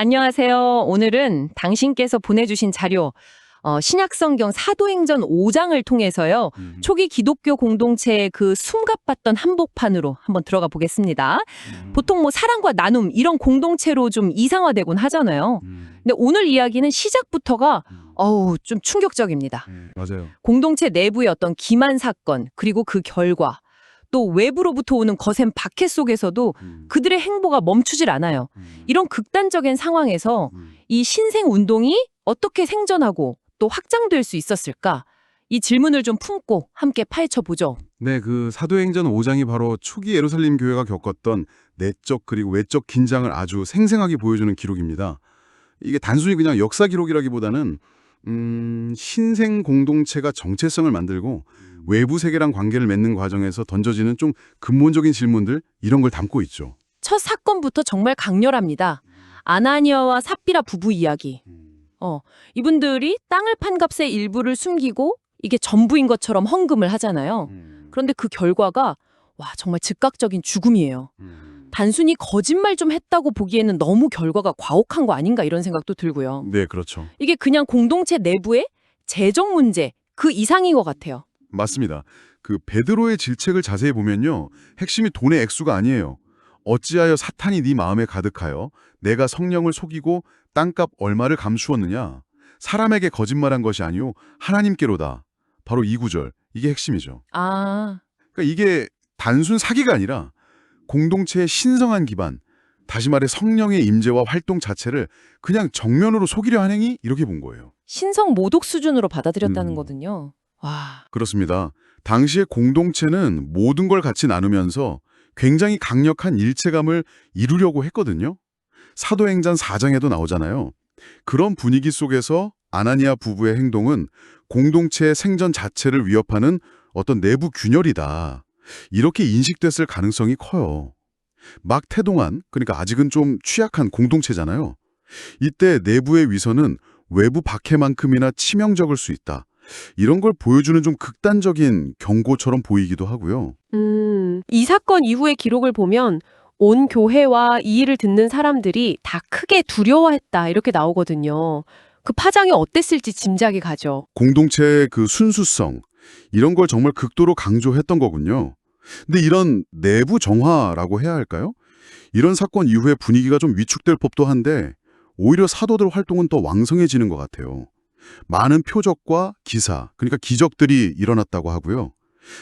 안녕하세요. 오늘은 당신께서 보내주신 자료, 신약성경 사도행전 5장을 통해서요. 초기 기독교 공동체의 그 숨가팠던 한복판으로 한번 들어가 보겠습니다. 보통 뭐 사랑과 나눔 이런 공동체로 좀 이상화되곤 하잖아요. 근데 오늘 이야기는 시작부터가 좀 충격적입니다. 맞아요. 공동체 내부의 어떤 기만 사건, 그리고 그 결과, 또 외부로부터 오는 거센 박해 속에서도 그들의 행보가 멈추질 않아요. 이런 극단적인 상황에서 이 신생 운동이 어떻게 생존하고 또 확장될 수 있었을까? 이 질문을 좀 품고 함께 파헤쳐 보죠. 네, 그 사도행전 5장이 바로 초기 예루살렘 교회가 겪었던 내적 그리고 외적 긴장을 아주 생생하게 보여주는 기록입니다. 이게 단순히 그냥 역사 기록이라기보다는 신생 공동체가 정체성을 만들고 외부 세계랑 관계를 맺는 과정에서 던져지는 좀 근본적인 질문들 이런 걸 담고 있죠. 첫 사건부터 정말 강렬합니다. 아나니아와 삽비라 부부 이야기. 이분들이 땅을 판 값의 일부를 숨기고 이게 전부인 것처럼 헌금을 하잖아요. 그런데 그 결과가 정말 즉각적인 죽음이에요. 단순히 거짓말 좀 했다고 보기에는 너무 결과가 과혹한 거 아닌가 이런 생각도 들고요. 네, 그렇죠. 이게 그냥 공동체 내부의 재정 문제 그 이상인 것 같아요. 맞습니다. 그 베드로의 질책을 자세히 보면요. 핵심이 돈의 액수가 아니에요. 어찌하여 사탄이 네 마음에 가득하여 내가 성령을 속이고 땅값 얼마를 감추었느냐. 사람에게 거짓말한 것이 아니오 하나님께로다. 바로 이 구절. 이게 핵심이죠. 그러니까 이게 단순 사기가 아니라 공동체의 신성한 기반, 다시 말해 성령의 임재와 활동 자체를 그냥 정면으로 속이려 한 행위 이렇게 본 거예요. 신성 모독 수준으로 받아들였다는 거군요. 그렇습니다. 당시의 공동체는 모든 걸 같이 나누면서 굉장히 강력한 일체감을 이루려고 했거든요. 사도행전 4장에도 나오잖아요. 그런 분위기 속에서 아나니아 부부의 행동은 공동체의 생전 자체를 위협하는 어떤 내부 균열이다. 이렇게 인식됐을 가능성이 커요. 막 태동한, 그러니까 아직은 좀 취약한 공동체잖아요. 이때 내부의 위선은 외부 박해만큼이나 치명적일 수 있다. 이런 걸 보여주는 좀 극단적인 경고처럼 보이기도 하고요. 이 사건 이후의 기록을 보면 온 교회와 이 일을 듣는 사람들이 다 크게 두려워했다 이렇게 나오거든요. 그 파장이 어땠을지 짐작이 가죠. 공동체의 그 순수성, 이런 걸 정말 극도로 강조했던 거군요. 근데 이런 내부 정화라고 해야 할까요? 이런 사건 이후에 분위기가 좀 위축될 법도 한데 오히려 사도들 활동은 더 왕성해지는 것 같아요. 많은 표적과 기사, 그러니까 기적들이 일어났다고 하고요.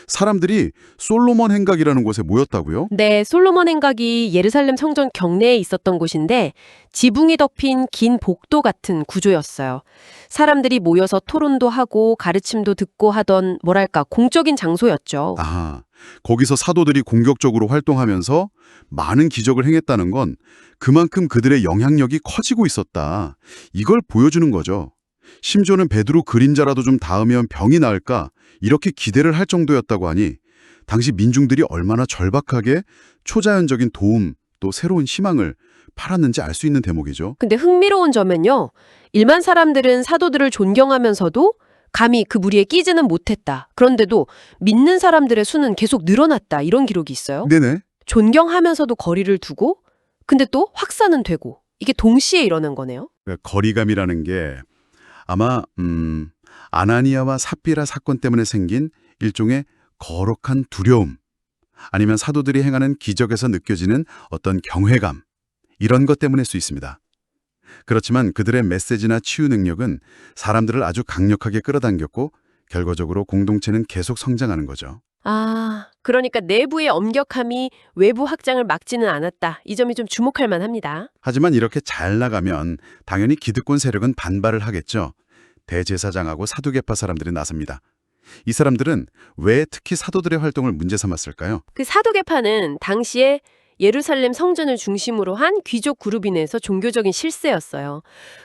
사람들이 솔로몬 행각이라는 곳에 모였다고요? 네, 솔로몬 행각이 예루살렘 성전 경내에 있었던 곳인데 지붕이 덮인 긴 복도 같은 구조였어요. 사람들이 모여서 토론도 하고 가르침도 듣고 하던 뭐랄까 공적인 장소였죠. 거기서 사도들이 공격적으로 활동하면서 많은 기적을 행했다는 건 그만큼 그들의 영향력이 커지고 있었다. 이걸 보여주는 거죠. 심지어는 베드로 그림자라도 좀 닿으면 병이 나을까 이렇게 기대를 할 정도였다고 하니 당시 민중들이 얼마나 절박하게 초자연적인 도움 또 새로운 희망을 팔았는지 알 수 있는 대목이죠. 근데 흥미로운 점은요. 일반 사람들은 사도들을 존경하면서도 감히 그 무리에 끼지는 못했다. 그런데도 믿는 사람들의 수는 계속 늘어났다. 이런 기록이 있어요. 네네. 존경하면서도 거리를 두고 근데 또 확산은 되고 이게 동시에 일어난 거네요. 거리감이라는 게 아마 아나니아와 삽비라 사건 때문에 생긴 일종의 거룩한 두려움 아니면 사도들이 행하는 기적에서 느껴지는 어떤 경외감 이런 것 때문일 수 있습니다. 그렇지만 그들의 메시지나 치유 능력은 사람들을 아주 강력하게 끌어당겼고 결과적으로 공동체는 계속 성장하는 거죠. 그러니까 내부의 엄격함이 외부 확장을 막지는 않았다. 이 점이 좀 주목할 만합니다. 하지만 이렇게 잘 나가면 당연히 기득권 세력은 반발을 하겠죠. 대제사장하고 사두개파 사람들이 나섭니다. 이 사람들은 왜 특히 사도들의 활동을 문제 삼았을까요? 그 사도계파는 당시에 예루살렘 성전을 중심으로 한 귀족 그룹이 내서 종교적인 실세였어요.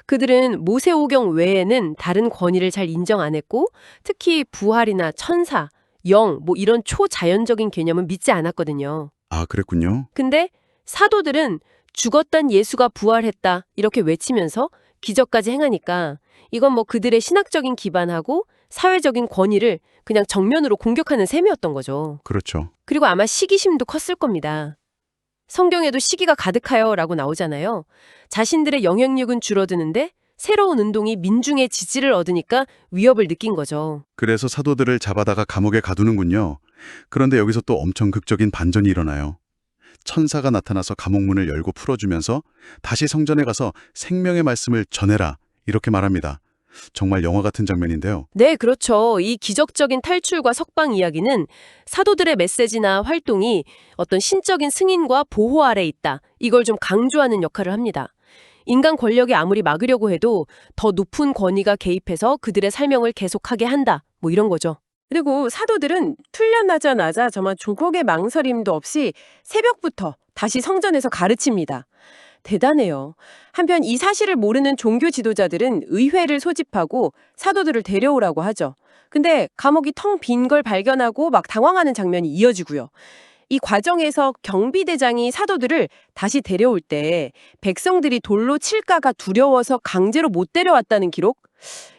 그들은 모세오경 외에는 다른 권위를 잘 인정 안 했고 특히 부활이나 천사, 영 이런 초자연적인 개념은 믿지 않았거든요. 그랬군요. 근데 사도들은 죽었던 예수가 부활했다 이렇게 외치면서 기적까지 행하니까 이건 그들의 신학적인 기반하고 사회적인 권위를 그냥 정면으로 공격하는 셈이었던 거죠. 그렇죠. 그리고 아마 시기심도 컸을 겁니다. 성경에도 시기가 가득하여라고 나오잖아요. 자신들의 영향력은 줄어드는데 새로운 운동이 민중의 지지를 얻으니까 위협을 느낀 거죠. 그래서 사도들을 잡아다가 감옥에 가두는군요. 그런데 여기서 또 엄청 극적인 반전이 일어나요. 천사가 나타나서 감옥문을 열고 풀어주면서 다시 성전에 가서 생명의 말씀을 전해라 이렇게 말합니다. 정말 영화 같은 장면인데요. 네, 그렇죠. 이 기적적인 탈출과 석방 이야기는 사도들의 메시지나 활동이 어떤 신적인 승인과 보호 아래 있다. 이걸 좀 강조하는 역할을 합니다. 인간 권력이 아무리 막으려고 해도 더 높은 권위가 개입해서 그들의 살명을 계속하게 한다. 뭐 이런 거죠. 그리고 사도들은 풀려나자마자 정말 조금의 망설임도 없이 새벽부터 다시 성전에서 가르칩니다. 대단해요. 한편 이 사실을 모르는 종교 지도자들은 의회를 소집하고 사도들을 데려오라고 하죠. 근데 감옥이 텅 빈 걸 발견하고 막 당황하는 장면이 이어지고요. 이 과정에서 경비대장이 사도들을 다시 데려올 때 백성들이 돌로 칠까가 두려워서 강제로 못 데려왔다는 기록?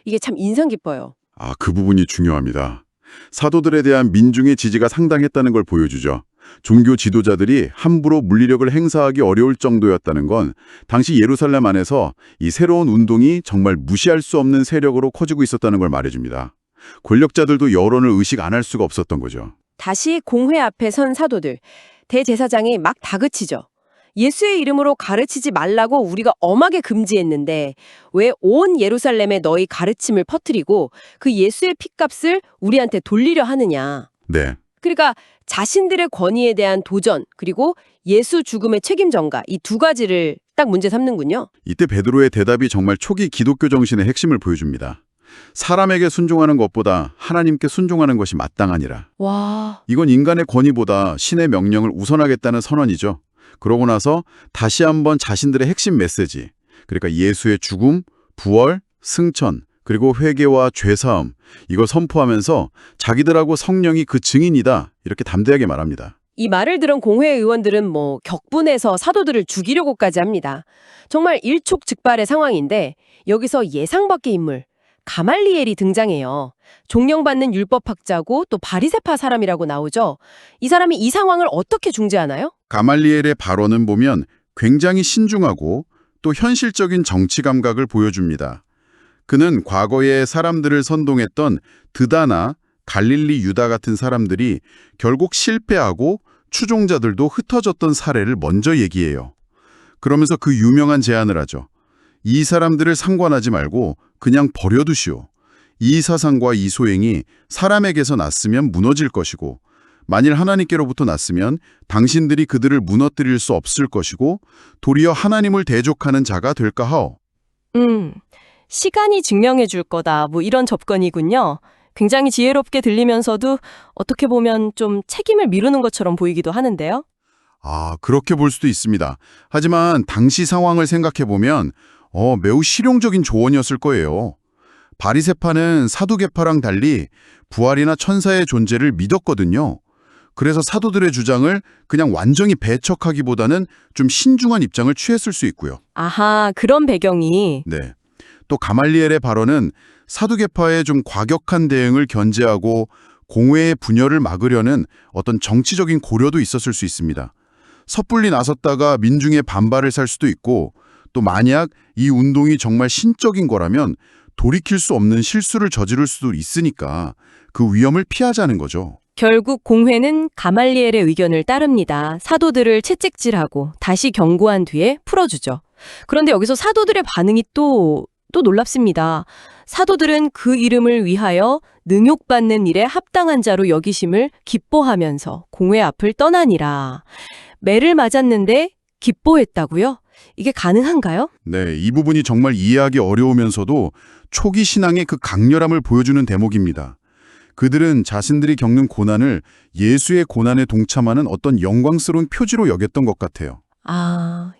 이게 참 인상 깊어요. 그 부분이 중요합니다. 사도들에 대한 민중의 지지가 상당했다는 걸 보여주죠. 종교 지도자들이 함부로 물리력을 행사하기 어려울 정도였다는 건 당시 예루살렘 안에서 이 새로운 운동이 정말 무시할 수 없는 세력으로 커지고 있었다는 걸 말해줍니다. 권력자들도 여론을 의식 안 할 수가 없었던 거죠. 다시 공회 앞에 선 사도들, 대제사장이 막 다그치죠. 예수의 이름으로 가르치지 말라고 우리가 엄하게 금지했는데 왜 온 예루살렘에 너희 가르침을 퍼뜨리고 그 예수의 핏값을 우리한테 돌리려 하느냐. 네. 그러니까 자신들의 권위에 대한 도전 그리고 예수 죽음의 책임 전가 이 두 가지를 딱 문제 삼는군요. 이때 베드로의 대답이 정말 초기 기독교 정신의 핵심을 보여줍니다. 사람에게 순종하는 것보다 하나님께 순종하는 것이 마땅하니라. 와, 이건 인간의 권위보다 신의 명령을 우선하겠다는 선언이죠. 그러고 나서 다시 한번 자신들의 핵심 메시지, 그러니까 예수의 죽음, 부활, 승천, 그리고 회개와 죄사함, 이걸 선포하면서 자기들하고 성령이 그 증인이다 이렇게 담대하게 말합니다. 이 말을 들은 공회 의원들은 격분해서 사도들을 죽이려고까지 합니다. 정말 일촉즉발의 상황인데 여기서 예상 밖의 인물 가말리엘이 등장해요. 존경받는 율법학자고 또 바리새파 사람이라고 나오죠. 이 사람이 이 상황을 어떻게 중재하나요? 가말리엘의 발언은 보면 굉장히 신중하고 또 현실적인 정치 감각을 보여줍니다. 그는 과거에 사람들을 선동했던 드다나 갈릴리 유다 같은 사람들이 결국 실패하고 추종자들도 흩어졌던 사례를 먼저 얘기해요. 그러면서 그 유명한 제안을 하죠. 이 사람들을 상관하지 말고 그냥 버려두시오. 이 사상과 이 소행이 사람에게서 났으면 무너질 것이고 만일 하나님께로부터 났으면 당신들이 그들을 무너뜨릴 수 없을 것이고 도리어 하나님을 대적하는 자가 될까 하오. 시간이 증명해 줄 거다. 뭐 이런 접근이군요. 굉장히 지혜롭게 들리면서도 어떻게 보면 좀 책임을 미루는 것처럼 보이기도 하는데요. 그렇게 볼 수도 있습니다. 하지만 당시 상황을 생각해보면 매우 실용적인 조언이었을 거예요. 바리새파는 사두개파랑 달리 부활이나 천사의 존재를 믿었거든요. 그래서 사도들의 주장을 그냥 완전히 배척하기보다는 좀 신중한 입장을 취했을 수 있고요. 아하, 그런 배경이. 네. 또 가말리엘의 발언은 사두개파의 좀 과격한 대응을 견제하고 공회의 분열을 막으려는 어떤 정치적인 고려도 있었을 수 있습니다. 섣불리 나섰다가 민중의 반발을 살 수도 있고 또 만약 이 운동이 정말 신적인 거라면 돌이킬 수 없는 실수를 저지를 수도 있으니까 그 위험을 피하자는 거죠. 결국 공회는 가말리엘의 의견을 따릅니다. 사도들을 채찍질하고 다시 경고한 뒤에 풀어주죠. 그런데 여기서 사도들의 반응이 또 놀랍습니다. 사도들은 그 이름을 위하여 능욕받는 일에 합당한 자로 여기심을 기뻐하면서 공회 앞을 떠나니라. 매를 맞았는데 기뻐했다고요? 이게 가능한가요? 네, 이 부분이 정말 이해하기 어려우면서도 초기 신앙의 그 강렬함을 보여주는 대목입니다. 그들은 자신들이 겪는 고난을 예수의 고난에 동참하는 어떤 영광스러운 표지로 여겼던 것 같아요.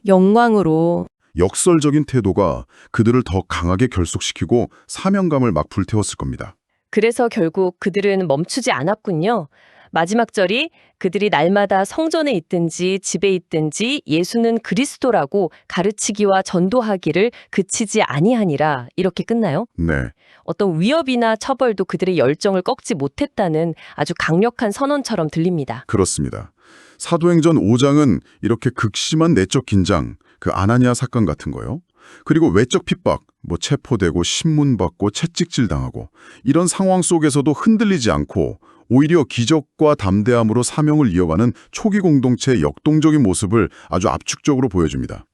영광으로. 역설적인 태도가 그들을 더 강하게 결속시키고 사명감을 막 불태웠을 겁니다. 그래서 결국 그들은 멈추지 않았군요. 마지막 절이 그들이 날마다 성전에 있든지 집에 있든지 예수는 그리스도라고 가르치기와 전도하기를 그치지 아니하니라 이렇게 끝나요. 네. 어떤 위협이나 처벌도 그들의 열정을 꺾지 못했다는 아주 강력한 선언처럼 들립니다. 그렇습니다. 사도행전 5장은 이렇게 극심한 내적 긴장, 그 아나니아 사건 같은 거요. 그리고 외적 핍박, 체포되고 신문받고 채찍질 당하고 이런 상황 속에서도 흔들리지 않고 오히려 기적과 담대함으로 사명을 이어가는 초기 공동체의 역동적인 모습을 아주 압축적으로 보여줍니다.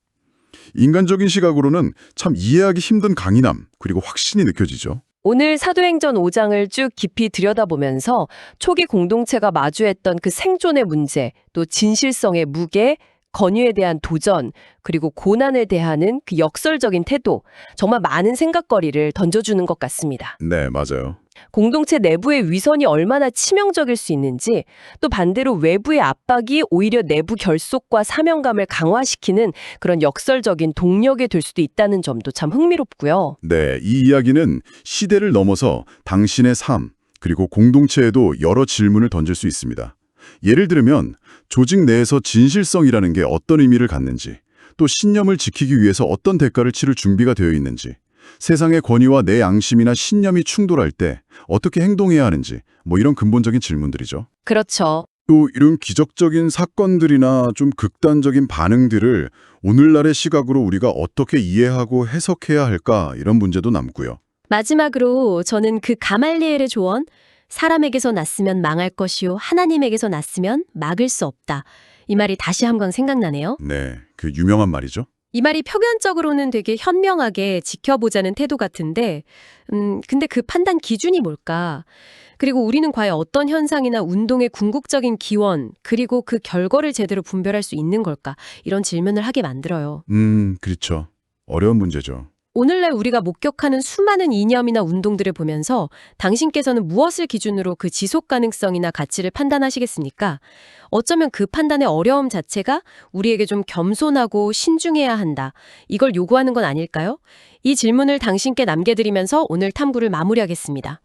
인간적인 시각으로는 참 이해하기 힘든 강인함 그리고 확신이 느껴지죠. 오늘 사도행전 5장을 쭉 깊이 들여다보면서 초기 공동체가 마주했던 그 생존의 문제, 또 진실성의 무게, 권위에 대한 도전, 그리고 고난을 대하는 그 역설적인 태도, 정말 많은 생각거리를 던져주는 것 같습니다. 네, 맞아요. 공동체 내부의 위선이 얼마나 치명적일 수 있는지, 또 반대로 외부의 압박이 오히려 내부 결속과 사명감을 강화시키는 그런 역설적인 동력이 될 수도 있다는 점도 참 흥미롭고요. 네, 이 이야기는 시대를 넘어서 당신의 삶, 그리고 공동체에도 여러 질문을 던질 수 있습니다. 예를 들면 조직 내에서 진실성이라는 게 어떤 의미를 갖는지, 또 신념을 지키기 위해서 어떤 대가를 치를 준비가 되어 있는지, 세상의 권위와 내 양심이나 신념이 충돌할 때 어떻게 행동해야 하는지, 이런 근본적인 질문들이죠. 그렇죠. 또 이런 기적적인 사건들이나 좀 극단적인 반응들을 오늘날의 시각으로 우리가 어떻게 이해하고 해석해야 할까, 이런 문제도 남고요. 마지막으로 저는 그 가말리엘의 조언, 사람에게서 났으면 망할 것이요 하나님에게서 났으면 막을 수 없다. 이 말이 다시 한번 생각나네요. 네, 그 유명한 말이죠. 이 말이 표면적으로는 되게 현명하게 지켜보자는 태도 같은데, 근데 그 판단 기준이 뭘까? 그리고 우리는 과연 어떤 현상이나 운동의 궁극적인 기원, 그리고 그 결과를 제대로 분별할 수 있는 걸까? 이런 질문을 하게 만들어요. 그렇죠. 어려운 문제죠. 오늘날 우리가 목격하는 수많은 이념이나 운동들을 보면서 당신께서는 무엇을 기준으로 그 지속 가능성이나 가치를 판단하시겠습니까? 어쩌면 그 판단의 어려움 자체가 우리에게 좀 겸손하고 신중해야 한다. 이걸 요구하는 건 아닐까요? 이 질문을 당신께 남겨드리면서 오늘 탐구를 마무리하겠습니다.